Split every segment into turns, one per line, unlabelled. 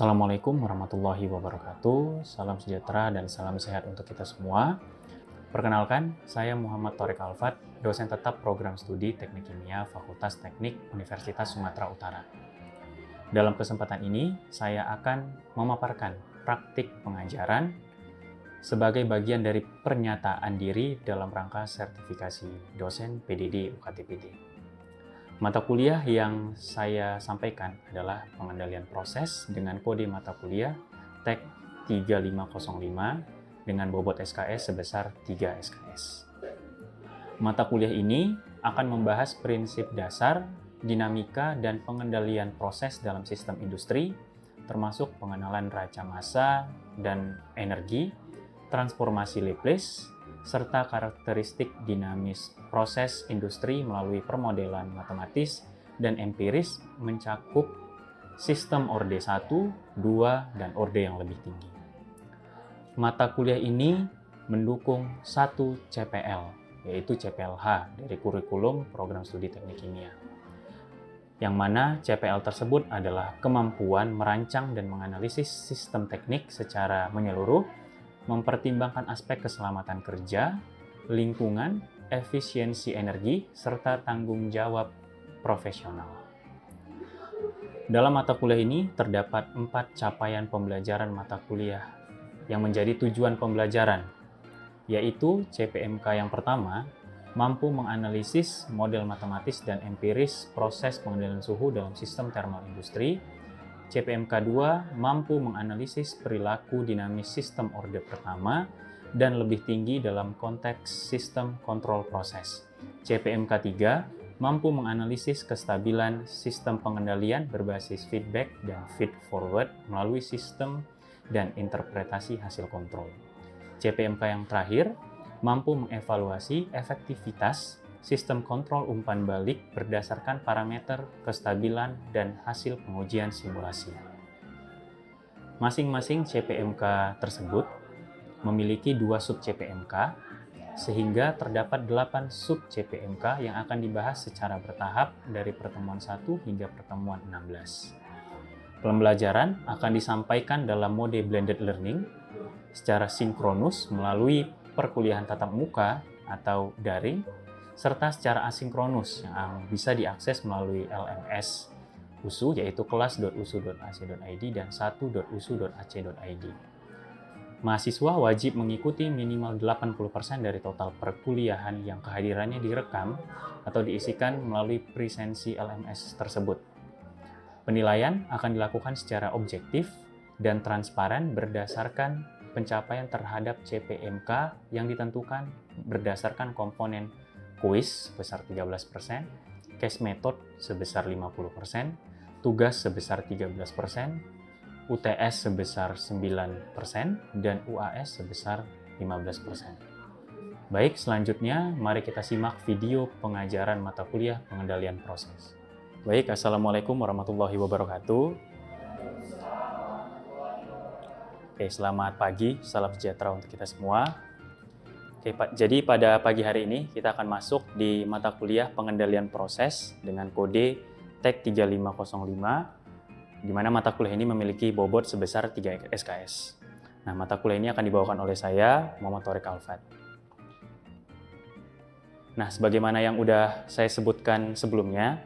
Assalamualaikum warahmatullahi wabarakatuh. Salam sejahtera dan salam sehat untuk kita semua. Perkenalkan, saya Muhammad Thoriq Alfat, dosen tetap program studi Teknik Kimia Fakultas Teknik Universitas Sumatera Utara. Dalam kesempatan ini, saya akan memaparkan praktik pengajaran sebagai bagian dari pernyataan diri dalam rangka sertifikasi dosen PDD UKT-PD. Mata kuliah yang saya sampaikan adalah pengendalian proses dengan kode mata kuliah TEK 3505 dengan bobot SKS sebesar 3 SKS. Mata kuliah ini akan membahas prinsip dasar, dinamika, dan pengendalian proses dalam sistem industri, termasuk pengenalan raca massa dan energi, transformasi Laplace, serta karakteristik dinamis proses industri melalui permodelan matematis dan empiris mencakup sistem orde 1, 2, dan orde yang lebih tinggi. Mata kuliah ini mendukung satu CPL, yaitu CPLH dari kurikulum program studi teknik kimia. Yang mana CPL tersebut adalah kemampuan merancang dan menganalisis sistem teknik secara menyeluruh, mempertimbangkan aspek keselamatan kerja, lingkungan, efisiensi energi, serta tanggung jawab profesional. Dalam mata kuliah ini terdapat 4 capaian pembelajaran mata kuliah yang menjadi tujuan pembelajaran, yaitu CPMK yang pertama, mampu menganalisis model matematis dan empiris proses pengendalian suhu dalam sistem thermal industri. CPMK 2 mampu menganalisis perilaku dinamis sistem orde pertama dan lebih tinggi dalam konteks sistem kontrol proses. CPMK 3 mampu menganalisis kestabilan sistem pengendalian berbasis feedback dan feed forward melalui sistem dan interpretasi hasil kontrol. CPMK yang terakhir mampu mengevaluasi efektivitas sistem kontrol umpan balik berdasarkan parameter kestabilan dan hasil pengujian simulasi. Masing-masing CPMK tersebut memiliki 2 sub CPMK, sehingga terdapat 8 sub CPMK yang akan dibahas secara bertahap dari pertemuan 1 hingga pertemuan 16. Pembelajaran akan disampaikan dalam mode blended learning secara sinkronus melalui perkuliahan tatap muka atau daring, serta secara asinkronus yang bisa diakses melalui LMS USU, yaitu kelas.usu.ac.id dan 1.usu.ac.id. Mahasiswa wajib mengikuti minimal 80% dari total perkuliahan yang kehadirannya direkam atau diisikan melalui presensi LMS tersebut. Penilaian akan dilakukan secara objektif dan transparan berdasarkan pencapaian terhadap CPMK yang ditentukan berdasarkan komponen kuis sebesar 13%, case method sebesar 50%, tugas sebesar 13%, UTS sebesar 9%, dan UAS sebesar 15%. Baik, selanjutnya mari kita simak video pengajaran mata kuliah pengendalian proses. Baik, Assalamualaikum warahmatullahi wabarakatuh. Oke, selamat pagi, salam sejahtera untuk kita semua. Oke, jadi pada pagi hari ini kita akan masuk di mata kuliah pengendalian proses dengan kode TEK 3505, di mana mata kuliah ini memiliki bobot sebesar 3 SKS. Nah, mata kuliah ini akan dibawakan oleh saya, Muhammad Thoriq Alfat. Nah, sebagaimana yang udah saya sebutkan sebelumnya,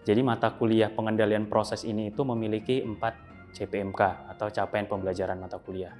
jadi mata kuliah pengendalian proses ini itu memiliki 4 CPMK atau capaian pembelajaran mata kuliah.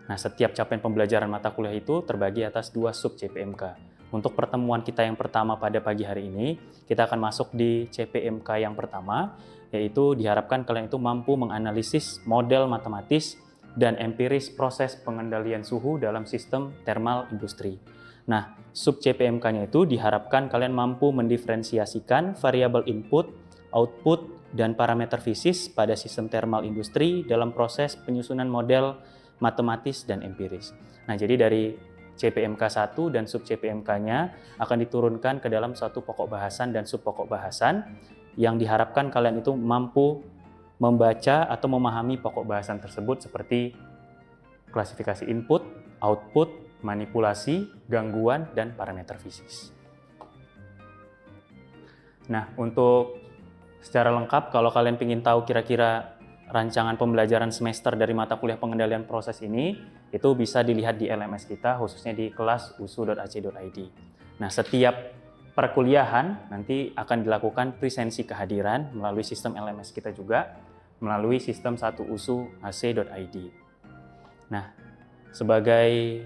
Nah, setiap capaian pembelajaran mata kuliah itu terbagi atas 2 sub CPMK. Untuk pertemuan kita yang pertama pada pagi hari ini, kita akan masuk di CPMK yang pertama, yaitu diharapkan kalian itu mampu menganalisis model matematis dan empiris proses pengendalian suhu dalam sistem thermal industri. Nah, sub CPMK-nya itu diharapkan kalian mampu mendiferensiasikan variabel input, output, dan parameter fisis pada sistem thermal industri dalam proses penyusunan model matematis dan empiris. Nah, jadi dari CPMK 1 dan sub CPMK-nya akan diturunkan ke dalam suatu pokok bahasan dan sub pokok bahasan yang diharapkan kalian itu mampu membaca atau memahami pokok bahasan tersebut seperti klasifikasi input, output, manipulasi, gangguan, dan parameter fisis. Nah, untuk secara lengkap kalau kalian ingin tahu kira-kira rancangan pembelajaran semester dari mata kuliah pengendalian proses ini, itu bisa dilihat di LMS kita, khususnya di kelas usu.ac.id. Nah, setiap perkuliahan nanti akan dilakukan presensi kehadiran melalui sistem LMS kita juga, melalui sistem 1usu.ac.id. Nah, sebagai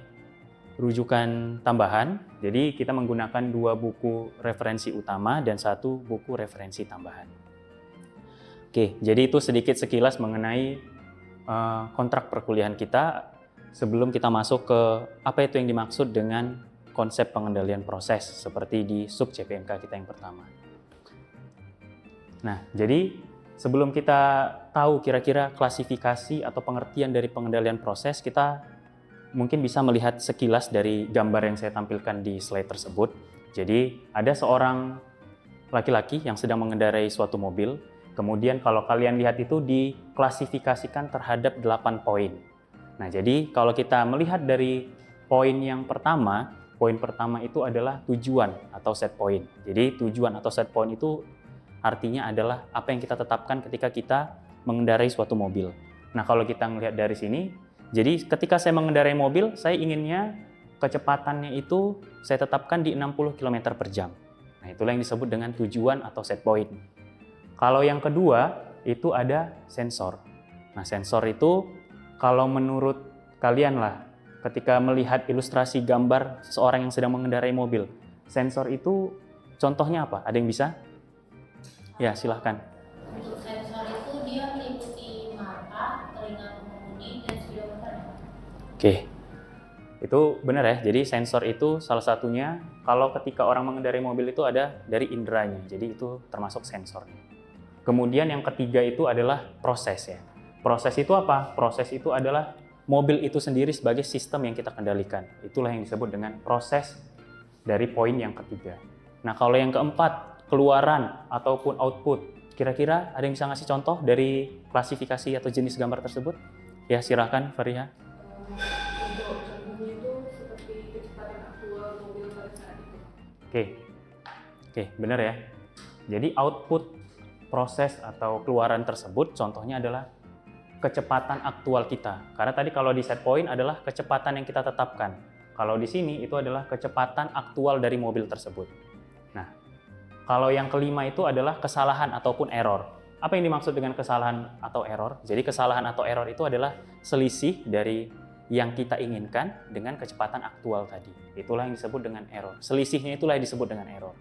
rujukan tambahan, jadi kita menggunakan 2 buku referensi utama dan 1 buku referensi tambahan. Oke, jadi itu sedikit sekilas mengenai kontrak perkuliahan kita sebelum kita masuk ke apa itu yang dimaksud dengan konsep pengendalian proses seperti di sub CPMK kita yang pertama. Nah, jadi sebelum kita tahu kira-kira klasifikasi atau pengertian dari pengendalian proses, kita mungkin bisa melihat sekilas dari gambar yang saya tampilkan di slide tersebut. Jadi ada seorang laki-laki yang sedang mengendarai suatu mobil. Kemudian kalau kalian lihat itu diklasifikasikan terhadap 8 poin. Nah, jadi kalau kita melihat dari poin yang pertama, poin pertama itu adalah tujuan atau set point. Jadi tujuan atau set point itu artinya adalah apa yang kita tetapkan ketika kita mengendarai suatu mobil. Nah, kalau kita melihat dari sini, jadi ketika saya mengendarai mobil, saya inginnya kecepatannya itu saya tetapkan di 60 km per jam. Nah, itulah yang disebut dengan tujuan atau set point. Kalau yang kedua, itu ada sensor. Nah, sensor itu kalau menurut kalian lah, ketika melihat ilustrasi gambar seseorang yang sedang mengendarai mobil, sensor itu contohnya apa? Ada yang bisa? Ya, silahkan.
Untuk sensor itu dia meliputi mata, telinga pengemudi, dan speedometer.
Oke, itu benar ya. Jadi sensor itu salah satunya kalau ketika orang mengendarai mobil itu ada dari inderanya. Jadi itu termasuk sensornya. Kemudian yang ketiga itu adalah proses ya. Proses itu apa? Proses itu adalah mobil itu sendiri sebagai sistem yang kita kendalikan. Itulah yang disebut dengan proses dari poin yang ketiga. Nah, kalau yang keempat, keluaran ataupun output. Kira-kira ada yang bisa ngasih contoh dari klasifikasi atau jenis gambar tersebut? Ya, silakan Fariha.
Untuk contohnya itu seperti kecepatan aktual mobil pada saat itu.
Oke, benar ya. Jadi output proses atau keluaran tersebut contohnya adalah kecepatan aktual kita. Karena tadi kalau di set point adalah kecepatan yang kita tetapkan. Kalau di sini itu adalah kecepatan aktual dari mobil tersebut. Nah, kalau yang kelima itu adalah kesalahan ataupun error. Apa yang dimaksud dengan kesalahan atau error? Jadi kesalahan atau error itu adalah selisih dari yang kita inginkan dengan kecepatan aktual tadi. Itulah yang disebut dengan error. Selisihnya itulah yang disebut dengan error.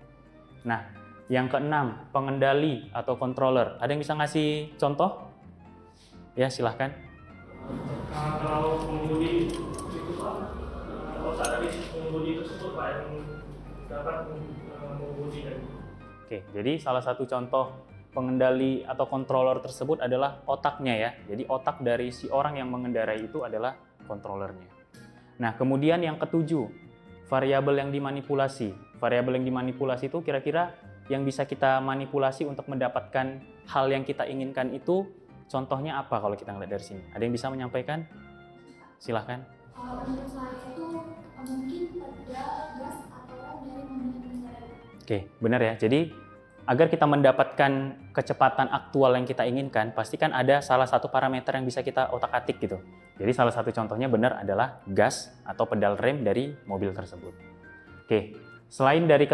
Nah, yang keenam, pengendali atau controller. Ada yang bisa ngasih contoh? Ya, silahkan.
Kalau pengemudi itu Pak, otak dari pengemudi tersebut Pak yang dapat mengemudikan.
Oke, jadi salah satu contoh pengendali atau controller tersebut adalah otaknya ya. Jadi otak dari si orang yang mengendarai itu adalah controllernya. Nah, kemudian yang ketujuh, variabel yang dimanipulasi. Variabel yang dimanipulasi itu kira-kira yang bisa kita manipulasi untuk mendapatkan hal yang kita inginkan itu contohnya apa kalau kita ngeliat dari sini? Ada yang bisa menyampaikan? Silahkan.
Kalau menurut saya itu mungkin pedal, gas, atau rem dari mobil yang mengendarai.
Oke, benar ya. Jadi agar kita mendapatkan kecepatan aktual yang kita inginkan, pastikan ada salah satu parameter yang bisa kita otak-atik gitu. Jadi salah satu contohnya benar adalah gas atau pedal rem dari mobil tersebut. Oke, selain dari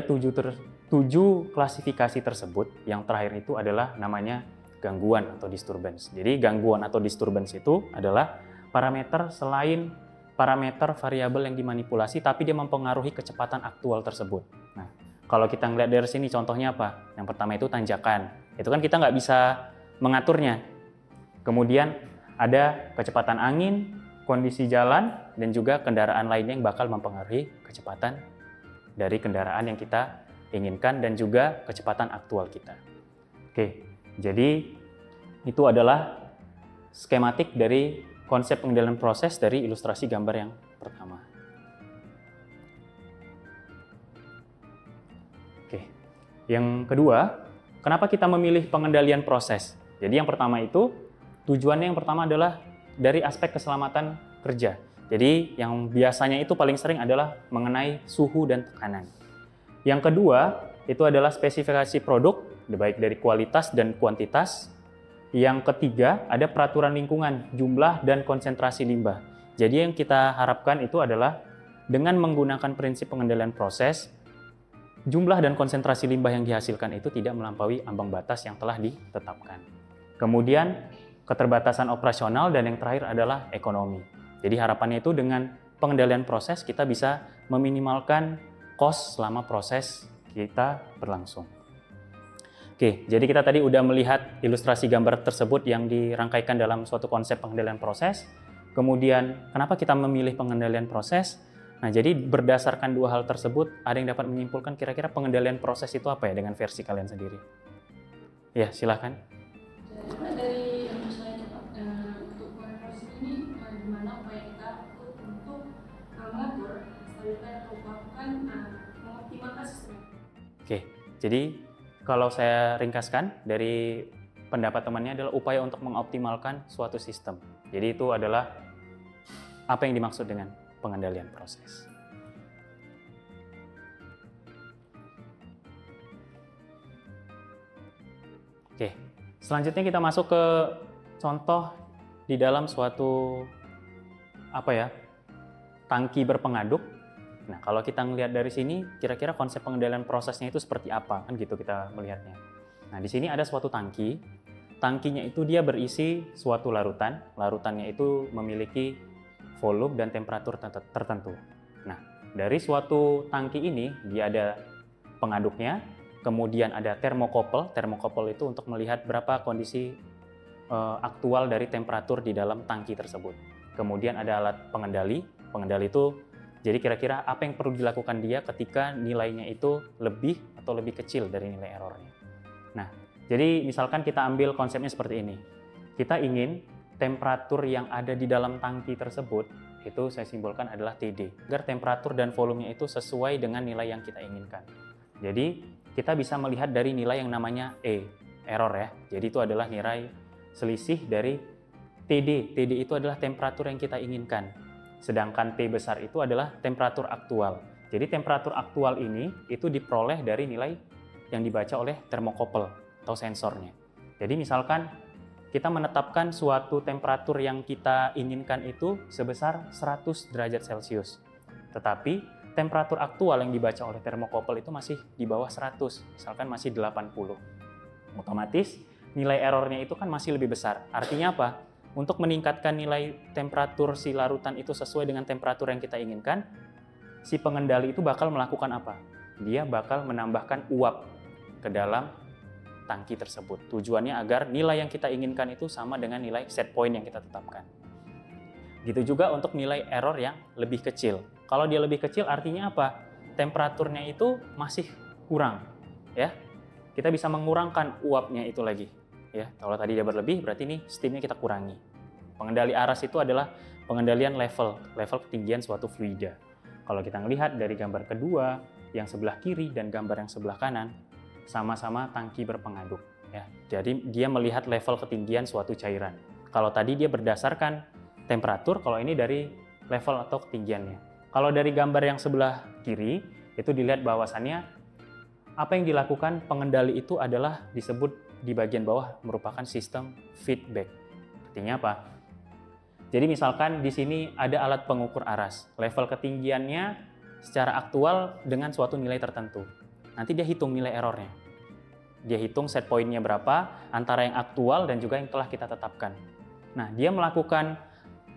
tujuh klasifikasi tersebut, yang terakhir itu adalah namanya gangguan atau disturbance. Jadi gangguan atau disturbance itu adalah parameter selain parameter variabel yang dimanipulasi, tapi dia mempengaruhi kecepatan aktual tersebut. Nah, kalau kita ngeliat dari sini contohnya apa? Yang pertama itu tanjakan. Itu kan kita nggak bisa mengaturnya. Kemudian ada kecepatan angin, kondisi jalan, dan juga kendaraan lainnya yang bakal mempengaruhi kecepatan dari kendaraan yang kita inginkan dan juga kecepatan aktual kita. Oke, jadi itu adalah skematik dari konsep pengendalian proses dari ilustrasi gambar yang pertama. Oke, yang kedua, kenapa kita memilih pengendalian proses? Jadi yang pertama itu, tujuannya yang pertama adalah dari aspek keselamatan kerja. Jadi yang biasanya itu paling sering adalah mengenai suhu dan tekanan. Yang kedua, itu adalah spesifikasi produk, baik dari kualitas dan kuantitas. Yang ketiga, ada peraturan lingkungan, jumlah dan konsentrasi limbah. Jadi yang kita harapkan itu adalah dengan menggunakan prinsip pengendalian proses, jumlah dan konsentrasi limbah yang dihasilkan itu tidak melampaui ambang batas yang telah ditetapkan. Kemudian, keterbatasan operasional, dan yang terakhir adalah ekonomi. Jadi harapannya itu dengan pengendalian proses kita bisa meminimalkan cost selama proses kita berlangsung. Oke, jadi kita tadi udah melihat ilustrasi gambar tersebut yang dirangkaikan dalam suatu konsep pengendalian proses. Kemudian, kenapa kita memilih pengendalian proses? Nah, jadi berdasarkan dua hal tersebut, ada yang dapat menyimpulkan kira-kira pengendalian proses itu apa ya dengan versi kalian sendiri? Ya, silakan.
Dari yang saya coba untuk proses ini gimana upaya kita untuk mengatur, stabilitas atau bahkan mengoptimalkan sistem.
Oke, jadi kalau saya ringkaskan dari pendapat temannya adalah upaya untuk mengoptimalkan suatu sistem. Jadi itu adalah apa yang dimaksud dengan pengendalian proses. Oke, selanjutnya kita masuk ke contoh di dalam suatu tangki berpengaduk. Nah, kalau kita ngelihat dari sini, kira-kira konsep pengendalian prosesnya itu seperti apa, kan gitu kita melihatnya. Nah, di sini ada suatu tangki. Tangkinya itu dia berisi suatu larutan. Larutannya itu memiliki volume dan temperatur tertentu. Nah, dari suatu tangki ini, dia ada pengaduknya, kemudian ada termokopel. Termokopel itu untuk melihat berapa kondisi aktual dari temperatur di dalam tangki tersebut. Kemudian ada alat pengendali. Pengendali itu jadi kira-kira apa yang perlu dilakukan dia ketika nilainya itu lebih atau lebih kecil dari nilai errornya. Nah, jadi misalkan kita ambil konsepnya seperti ini. Kita ingin temperatur yang ada di dalam tangki tersebut, itu saya simbolkan adalah TD. Agar temperatur dan volumenya itu sesuai dengan nilai yang kita inginkan. Jadi, kita bisa melihat dari nilai yang namanya E, error ya. Jadi itu adalah nilai selisih dari TD. TD itu adalah temperatur yang kita inginkan. Sedangkan T besar itu adalah temperatur aktual. Jadi temperatur aktual ini itu diperoleh dari nilai yang dibaca oleh termokopel atau sensornya. Jadi misalkan kita menetapkan suatu temperatur yang kita inginkan itu sebesar 100 derajat Celcius. Tetapi temperatur aktual yang dibaca oleh termokopel itu masih di bawah 100, misalkan masih 80. Otomatis nilai errornya itu kan masih lebih besar. Artinya apa? Untuk meningkatkan nilai temperatur si larutan itu sesuai dengan temperatur yang kita inginkan, si pengendali itu bakal melakukan apa? Dia bakal menambahkan uap ke dalam tangki tersebut. Tujuannya agar nilai yang kita inginkan itu sama dengan nilai set point yang kita tetapkan. Gitu juga untuk nilai error yang lebih kecil. Kalau dia lebih kecil artinya apa? Temperaturnya itu masih kurang, ya. Kita bisa mengurangkan uapnya itu lagi. Ya, kalau tadi dia berlebih, berarti ini steamnya kita kurangi. Pengendali aras itu adalah pengendalian level ketinggian suatu fluida. Kalau kita melihat dari gambar kedua, yang sebelah kiri dan gambar yang sebelah kanan, sama-sama tangki berpengaduk. Ya, jadi dia melihat level ketinggian suatu cairan. Kalau tadi dia berdasarkan temperatur, kalau ini dari level atau ketinggiannya. Kalau dari gambar yang sebelah kiri, itu dilihat bahwasannya apa yang dilakukan pengendali itu adalah disebut di bagian bawah merupakan sistem feedback. Artinya apa? Jadi misalkan di sini ada alat pengukur aras. Level ketinggiannya secara aktual dengan suatu nilai tertentu. Nanti dia hitung nilai errornya. Dia hitung set point-nya berapa antara yang aktual dan juga yang telah kita tetapkan. Nah, dia melakukan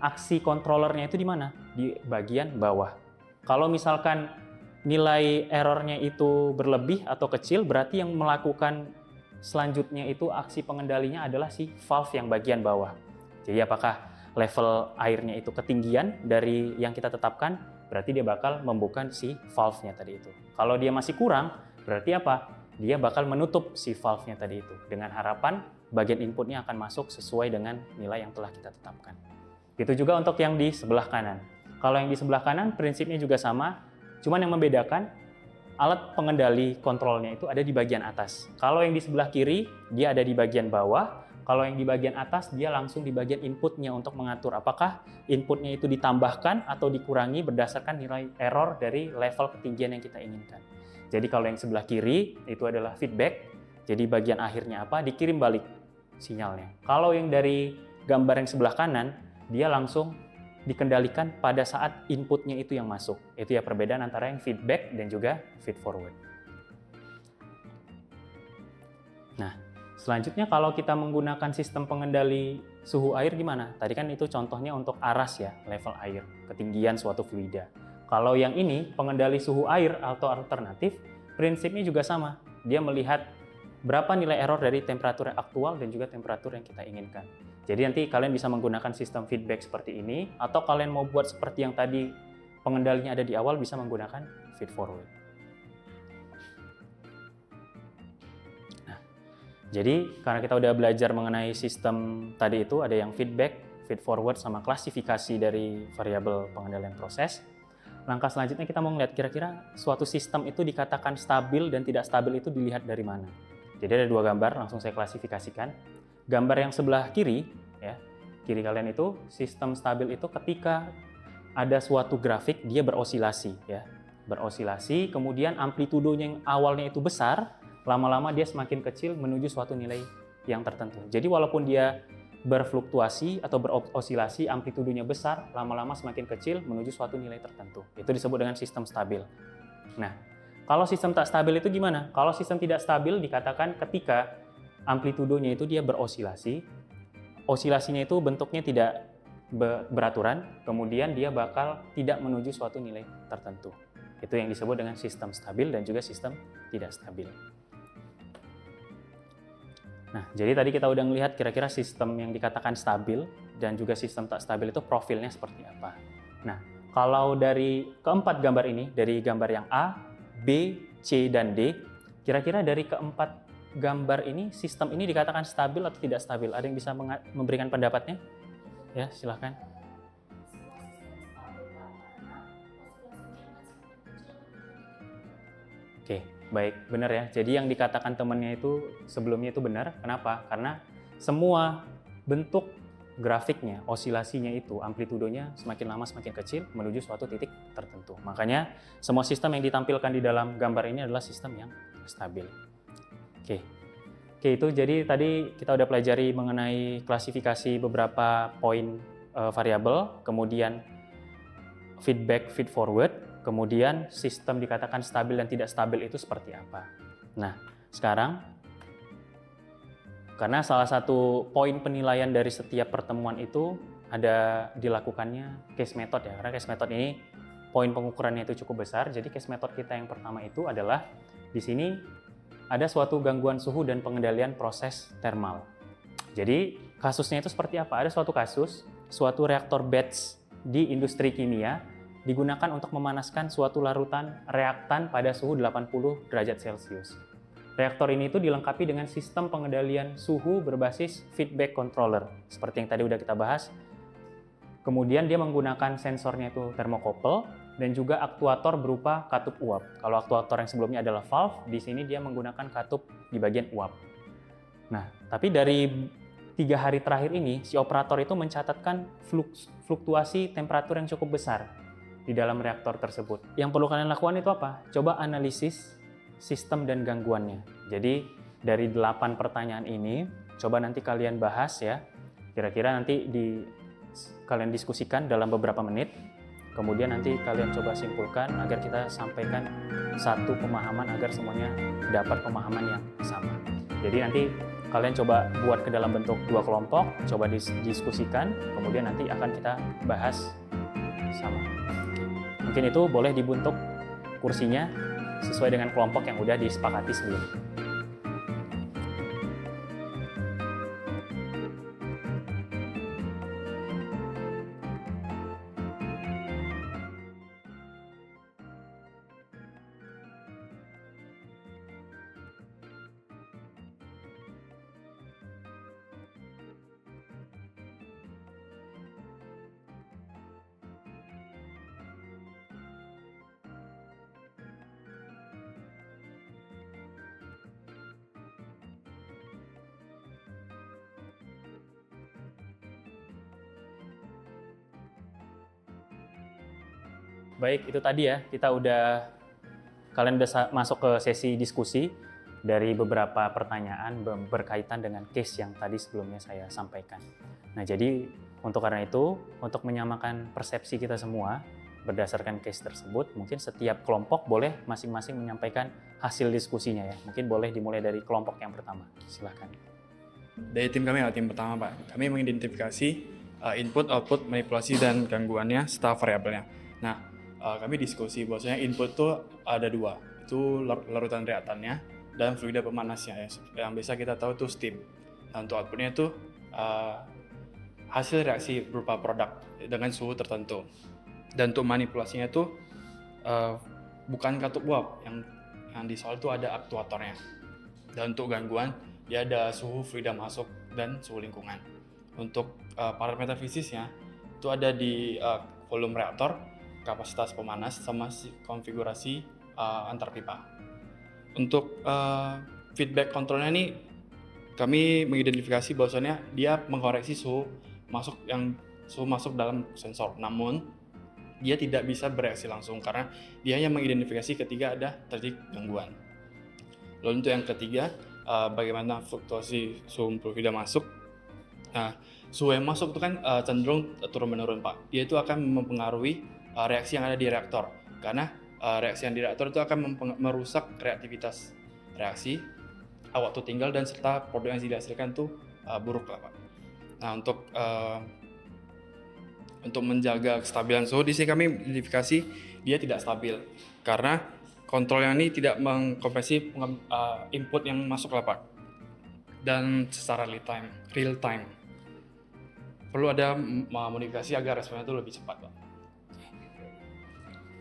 aksi controllernya itu di mana? Di bagian bawah. Kalau misalkan nilai errornya itu berlebih atau kecil, berarti yang melakukan selanjutnya itu aksi pengendalinya adalah si valve yang bagian bawah. Jadi apakah level airnya itu ketinggian dari yang kita tetapkan, berarti dia bakal membuka si valve-nya tadi itu. Kalau dia masih kurang, berarti apa? Dia bakal menutup si valve-nya tadi itu. Dengan harapan bagian inputnya akan masuk sesuai dengan nilai yang telah kita tetapkan. Itu juga untuk yang di sebelah kanan. Kalau yang di sebelah kanan prinsipnya juga sama, cuman yang membedakan alat pengendali kontrolnya itu ada di bagian atas. Kalau yang di sebelah kiri, dia ada di bagian bawah. Kalau yang di bagian atas, dia langsung di bagian inputnya untuk mengatur apakah inputnya itu ditambahkan atau dikurangi berdasarkan nilai error dari level ketinggian yang kita inginkan. Jadi kalau yang sebelah kiri, itu adalah feedback. Jadi bagian akhirnya apa? Dikirim balik sinyalnya. Kalau yang dari gambar yang sebelah kanan, dia langsung dikendalikan pada saat inputnya itu yang masuk. Itu ya perbedaan antara yang feedback dan juga feed forward. Nah, selanjutnya kalau kita menggunakan sistem pengendali suhu air gimana? Tadi kan itu contohnya untuk aras ya, level air, ketinggian suatu fluida. Kalau yang ini pengendali suhu air atau alternatif, prinsipnya juga sama. Dia melihat berapa nilai error dari temperatur yang aktual dan juga temperatur yang kita inginkan. Jadi nanti kalian bisa menggunakan sistem feedback seperti ini, atau kalian mau buat seperti yang tadi pengendalinya ada di awal, bisa menggunakan feed forward. Nah, jadi karena kita udah belajar mengenai sistem tadi itu, ada yang feedback, feed forward, sama klasifikasi dari variabel pengendalian proses. Langkah selanjutnya kita mau ngeliat kira-kira suatu sistem itu dikatakan stabil dan tidak stabil itu dilihat dari mana. Jadi ada dua gambar, langsung saya klasifikasikan. Gambar yang sebelah kiri, ya, kiri kalian itu, sistem stabil itu ketika ada suatu grafik, dia berosilasi, ya, berosilasi, kemudian amplitudonya yang awalnya itu besar, lama-lama dia semakin kecil menuju suatu nilai yang tertentu. Jadi walaupun dia berfluktuasi atau berosilasi, amplitudenya besar, lama-lama semakin kecil menuju suatu nilai tertentu. Itu disebut dengan sistem stabil. Nah, kalau sistem tak stabil itu gimana? Kalau sistem tidak stabil dikatakan ketika amplitudenya itu dia berosilasi, osilasinya itu bentuknya tidak beraturan, kemudian dia bakal tidak menuju suatu nilai tertentu. Itu yang disebut dengan sistem stabil dan juga sistem tidak stabil. Nah, jadi tadi kita udah melihat kira-kira sistem yang dikatakan stabil dan juga sistem tak stabil itu profilnya seperti apa. Nah, kalau dari keempat gambar ini, dari gambar yang A, B, C, dan D, kira-kira dari keempat gambar ini, sistem ini dikatakan stabil atau tidak stabil? Ada yang bisa memberikan pendapatnya? Ya, silahkan. Oke, baik, benar ya. Jadi yang dikatakan temannya itu sebelumnya itu benar. Kenapa? Karena semua bentuk grafiknya, osilasinya itu, amplitudonya semakin lama semakin kecil menuju suatu titik tertentu. Makanya semua sistem yang ditampilkan di dalam gambar ini adalah sistem yang stabil. Oke, itu jadi tadi kita udah pelajari mengenai klasifikasi beberapa poin variabel, kemudian feedback, feed forward, kemudian sistem dikatakan stabil dan tidak stabil itu seperti apa. Nah, sekarang karena salah satu poin penilaian dari setiap pertemuan itu ada dilakukannya case method ya. Karena case method ini poin pengukurannya itu cukup besar. Jadi case method kita yang pertama itu adalah di sini ada suatu gangguan suhu dan pengendalian proses termal. Jadi kasusnya itu seperti apa? Ada suatu kasus, suatu reaktor batch di industri kimia digunakan untuk memanaskan suatu larutan reaktan pada suhu 80 derajat Celcius. Reaktor ini itu dilengkapi dengan sistem pengendalian suhu berbasis feedback controller, seperti yang tadi udah kita bahas. Kemudian dia menggunakan sensornya itu thermocouple dan juga aktuator berupa katup uap. Kalau aktuator yang sebelumnya adalah valve, di sini dia menggunakan katup di bagian uap. Nah, tapi dari 3 hari terakhir ini, si operator itu mencatatkan fluktuasi temperatur yang cukup besar di dalam reaktor tersebut. Yang perlu kalian lakukan itu apa? Coba analisis sistem dan gangguannya. Jadi dari 8 pertanyaan ini, coba nanti kalian bahas ya. Kira-kira nanti kalian diskusikan dalam beberapa menit. Kemudian nanti kalian coba simpulkan agar kita sampaikan satu pemahaman agar semuanya dapat pemahaman yang sama. Jadi nanti kalian coba buat ke dalam bentuk 2 kelompok, coba diskusikan, kemudian nanti akan kita bahas sama. Mungkin itu boleh dibentuk kursinya sesuai dengan kelompok yang udah disepakati sebelumnya. Baik, itu tadi ya, kalian udah masuk ke sesi diskusi. dari beberapa pertanyaan berkaitan dengan case yang tadi sebelumnya saya sampaikan. Nah, jadi karena itu, untuk menyamakan persepsi kita semua berdasarkan case tersebut, mungkin setiap kelompok boleh masing-masing menyampaikan hasil diskusinya ya. Mungkin boleh dimulai dari kelompok yang pertama. Silakan.
Dari tim kami, tim pertama Pak, kami mengidentifikasi input, output, manipulasi, dan gangguannya serta variabelnya. Nah, kami diskusi bahwasanya input itu ada dua, itu larutan reaktannya dan fluida pemanasnya ya. Yang biasa kita tahu itu steam. Nah, untuk outputnya itu hasil reaksi berupa produk dengan suhu tertentu. Dan untuk manipulasinya itu bukan katup uap, yang di soal itu ada aktuatornya. Dan untuk gangguan dia ada suhu fluida masuk dan suhu lingkungan. Untuk parameter fisiknya itu ada di volume reaktor, kapasitas pemanas, sama konfigurasi antar pipa. Untuk feedback kontrolnya ini kami mengidentifikasi bahwasannya dia mengoreksi suhu masuk dalam sensor, namun dia tidak bisa bereaksi langsung karena dia hanya mengidentifikasi ketika ada terjadi gangguan. Lalu untuk yang ketiga, bagaimana fluktuasi suhu fluida masuk. Nah, suhu yang masuk itu kan cenderung turun-menurun Pak. Dia itu akan mempengaruhi reaksi yang ada di reaktor, karena reaksi yang di reaktor itu akan merusak reaktivitas reaksi, waktu tinggal, dan serta produk yang dihasilkan itu buruk lah Pak. Nah, untuk menjaga kestabilan suhu, di sini kami identifikasi dia tidak stabil karena kontrol yang ini tidak mengkompresi input yang masuk lah Pak, dan secara real time perlu ada modifikasi agar responnya itu lebih cepat Pak.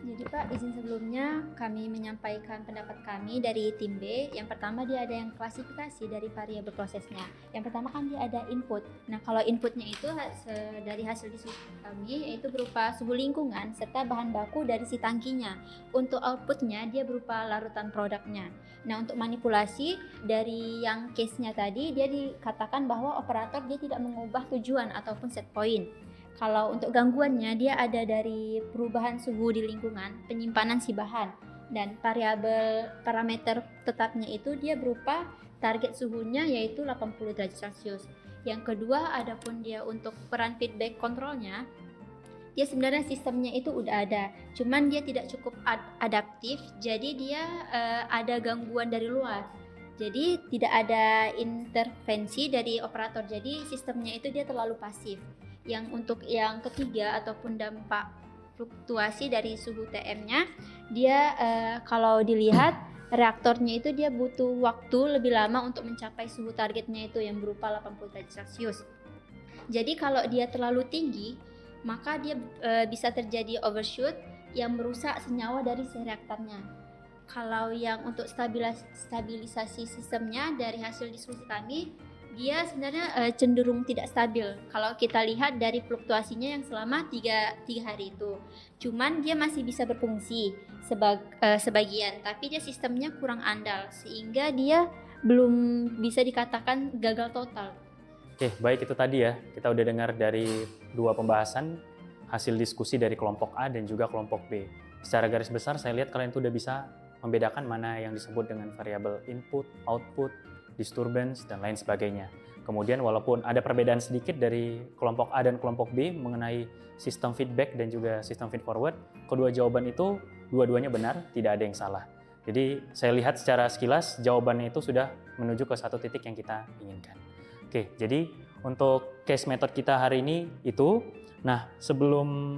Jadi Pak, izin sebelumnya kami menyampaikan pendapat kami dari tim B. Yang pertama, dia ada yang klasifikasi dari variabel prosesnya. Yang pertama kan dia ada input. Nah, kalau inputnya itu dari hasil diskusi kami yaitu berupa suhu lingkungan serta bahan baku dari si tangkinya. Untuk outputnya dia berupa larutan produknya. Nah, untuk manipulasi dari yang case-nya tadi, dia dikatakan bahwa operator dia tidak mengubah tujuan ataupun set point. Kalau untuk gangguannya, dia ada dari perubahan suhu di lingkungan, penyimpanan si bahan, dan variabel parameter tetapnya itu dia berupa target suhunya yaitu 80 derajat Celcius. Yang kedua, adapun dia untuk peran feedback kontrolnya, dia sebenarnya sistemnya itu udah ada, cuman dia tidak cukup adaptif, jadi dia ada gangguan dari luar. Jadi tidak ada intervensi dari operator, jadi sistemnya itu dia terlalu pasif. Yang untuk yang ketiga ataupun dampak fluktuasi dari suhu TM-nya, dia kalau dilihat reaktornya itu dia butuh waktu lebih lama untuk mencapai suhu targetnya itu yang berupa 80 derajat Celcius. Jadi kalau dia terlalu tinggi, maka dia bisa terjadi overshoot yang merusak senyawa dari si reaktornya. Kalau yang untuk stabilisasi sistemnya dari hasil diskusi kami, dia sebenarnya cenderung tidak stabil kalau kita lihat dari fluktuasinya yang selama 3 hari itu. Cuman dia masih bisa berfungsi sebagian, tapi dia sistemnya kurang andal sehingga dia belum bisa dikatakan gagal total.
Oke, baik, itu tadi ya. Kita udah dengar dari dua pembahasan hasil diskusi dari kelompok A dan juga kelompok B. Secara garis besar saya lihat kalian tuh udah bisa membedakan mana yang disebut dengan variabel input, output, disturbance, dan lain sebagainya. Kemudian walaupun ada perbedaan sedikit dari kelompok A dan kelompok B mengenai sistem feedback dan juga sistem feed forward, kedua jawaban itu dua-duanya benar, tidak ada yang salah. Jadi saya lihat secara sekilas jawabannya itu sudah menuju ke satu titik yang kita inginkan. Oke, jadi untuk case method kita hari ini itu. Nah, sebelum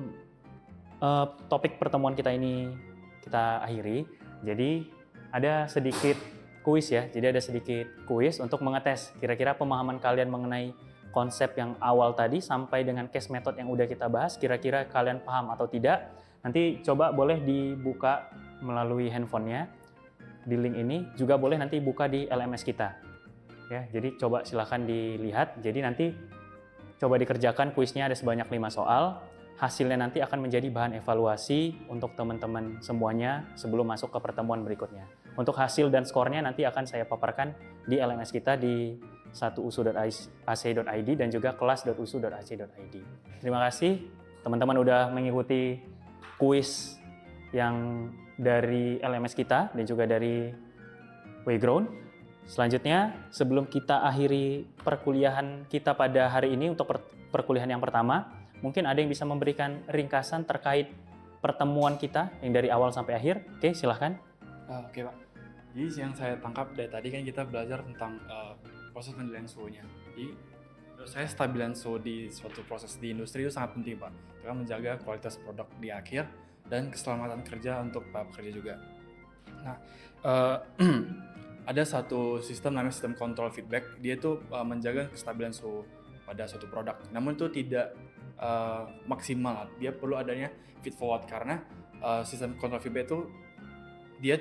topik pertemuan kita ini kita akhiri, jadi ada sedikit kuis ya. Jadi ada sedikit kuis untuk mengetes kira-kira pemahaman kalian mengenai konsep yang awal tadi sampai dengan case method yang udah kita bahas, kira-kira kalian paham atau tidak. Nanti coba boleh dibuka melalui handphonenya di link ini, juga boleh nanti buka di LMS kita. Ya, jadi coba silahkan dilihat. Jadi nanti coba dikerjakan kuisnya, ada sebanyak 5 soal. Hasilnya nanti akan menjadi bahan evaluasi untuk teman-teman semuanya sebelum masuk ke pertemuan berikutnya. Untuk hasil dan skornya nanti akan saya paparkan di LMS kita di 1usu.ac.id dan juga kelas.usu.ac.id. Terima kasih teman-teman udah mengikuti kuis yang dari LMS kita dan juga dari Wayground. Selanjutnya, sebelum kita akhiri perkuliahan kita pada hari ini untuk perkuliahan yang pertama, mungkin ada yang bisa memberikan ringkasan terkait pertemuan kita yang dari awal sampai akhir. Oke, silahkan.
Oke Pak. Jadi yang saya tangkap dari tadi kan kita belajar tentang proses penilaian suhunya. Jadi menurut saya stabilan suhu di suatu proses di industri itu sangat penting Pak. Itu kan menjaga kualitas produk di akhir dan keselamatan kerja untuk para pekerja juga. Nah, ada satu sistem namanya sistem kontrol feedback. Dia itu menjaga kestabilan suhu pada suatu produk. Namun itu tidak maksimal. Dia perlu adanya feed forward karena sistem kontrol feedback itu dia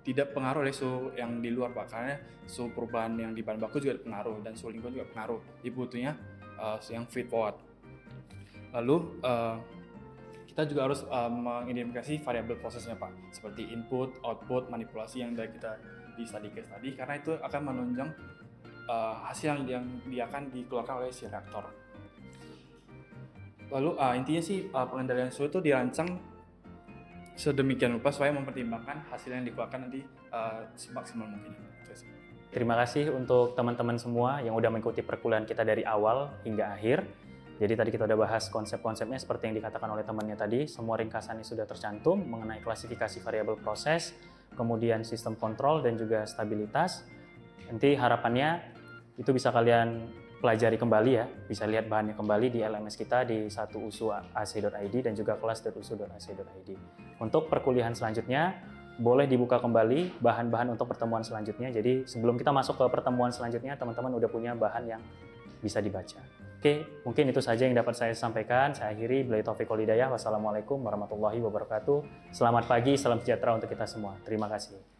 tidak pengaruh oleh suhu yang di luar Pak, karena suhu perubahan yang di bahan baku juga pengaruh dan suhu lingkungan juga pengaruh. Jadi butuhnya yang feed forward. Lalu kita juga harus mengidentifikasi variabel prosesnya Pak, seperti input, output, manipulasi yang dari kita di study case tadi, karena itu akan menunjang hasil yang akan dikeluarkan oleh si reaktor. Lalu intinya sih pengendalian suhu itu dirancang sedemikian rupa supaya mempertimbangkan hasil yang dikeluarkan nanti semaksimal mungkin.
Terima kasih untuk teman-teman semua yang udah mengikuti perkuliahan kita dari awal hingga akhir. Jadi tadi kita udah bahas konsep-konsepnya seperti yang dikatakan oleh temannya tadi. Semua ringkasannya sudah tercantum mengenai klasifikasi variabel proses, kemudian sistem kontrol dan juga stabilitas. Nanti harapannya itu bisa kalian pelajari kembali ya, bisa lihat bahannya kembali di LMS kita di 1usu.ac.id dan juga kelas.usu.ac.id. Untuk perkuliahan selanjutnya, boleh dibuka kembali bahan-bahan untuk pertemuan selanjutnya. Jadi sebelum kita masuk ke pertemuan selanjutnya, teman-teman udah punya bahan yang bisa dibaca. Oke, mungkin itu saja yang dapat saya sampaikan. Saya akhiri, billahi taufiq wal hidayah. Wassalamualaikum warahmatullahi wabarakatuh. Selamat pagi, salam sejahtera untuk kita semua. Terima kasih.